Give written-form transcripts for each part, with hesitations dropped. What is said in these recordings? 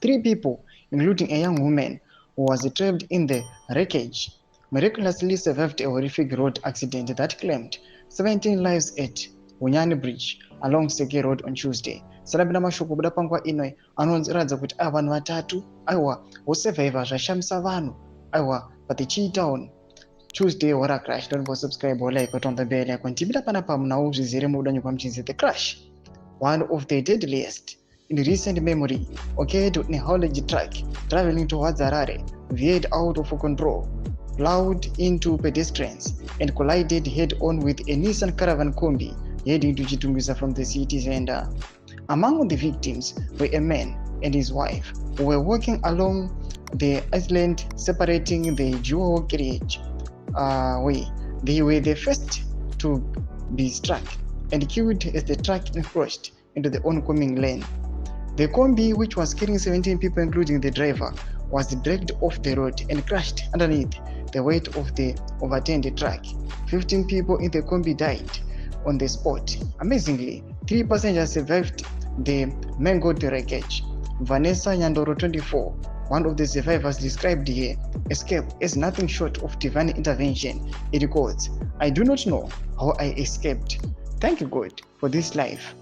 3 people, including a young woman who was trapped in the wreckage, miraculously survived a horrific road accident that claimed 17 lives at Unyani Bridge along Sadc Road on Tuesday. Salabina mashoko buda pangwa inoi anonziradza kuti vanhu vatatu aiwa vosurvivor zvashamisa vanhu aiwa pa the ChiTown Tuesday horror crash. Don't forget to subscribe or like on the bell icon. Tibida panapa mnau zvizere muda nyukwamchinzi. The crash, one of the deadliest in recent memory, occurred on a haulage truck traveling towards Harare, veered out of control, plowed into pedestrians, and collided head-on with a Nissan Caravan Kombi heading to Chitumbuza from the city center. Among the victims were a man and his wife who were walking along the island separating the dual carriage way. They were the first to be struck and killed as the truck encroached into the oncoming lane. The Kombi, which was carrying 17 people including the driver, was dragged off the road and crashed underneath the weight of the overturned truck. 15 people in the Kombi died on the spot. Amazingly, 3 passengers survived the mangled wreckage. Vanessa Nyandoro, 24, one of the survivors, described her escape as nothing short of divine intervention. He records, "I do not know how I escaped. Thank God for this life,"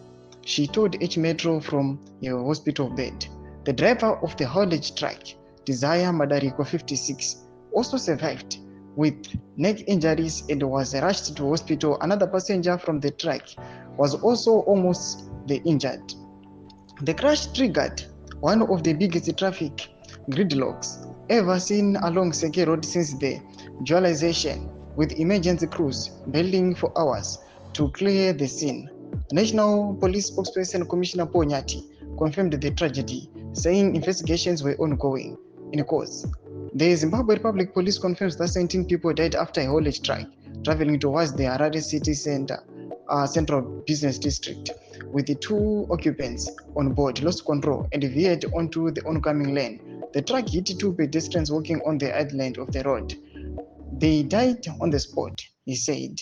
she told H Metro from a hospital bed. The driver of the haulage truck, Desire Madariko, 56, also survived with neck injuries and was rushed to hospital. Another passenger from the truck was also almost injured. The crash triggered one of the biggest traffic gridlocks ever seen along Sadc Road since the dualization, with emergency crews building for hours to clear the scene. National Police spokesperson Commissioner Paul Nyati confirmed the tragedy, saying investigations were ongoing. In course, the Zimbabwe Republic Police confirms that 17 people died after a haulage truck traveling towards the Harare city center, central business district, with the 2 occupants on board lost control and veered onto the oncoming lane. The truck hit 2 pedestrians walking on the island of the road. They died on the spot, he said.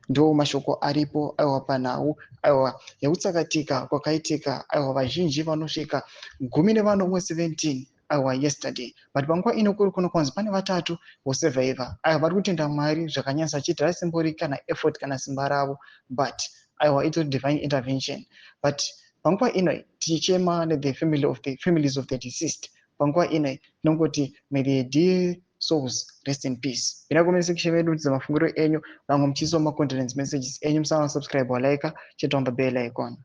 Ndo mashoko aripo aiwa panhau aiwa yekutsakatika kwakaitika aiwa vazhinji vanosvika 17 aiwa yesterday, but panguva ino kuri kuno kwanzi pane 3 vosurvivor aiwa vari kutenda Mwari zvakanyasa achiti hasimbori kana effort kana simba ravo, but aiwa it's a divine intervention. But panguva ino tichichema the families of the deceased. Panguva ino tinongoti may the dear souls rest in peace. Pina comment section yedu za mafunguro enyu, vangu mchizo ma contents messages enyu, msana subscribe wa like, cheta on the bell icon.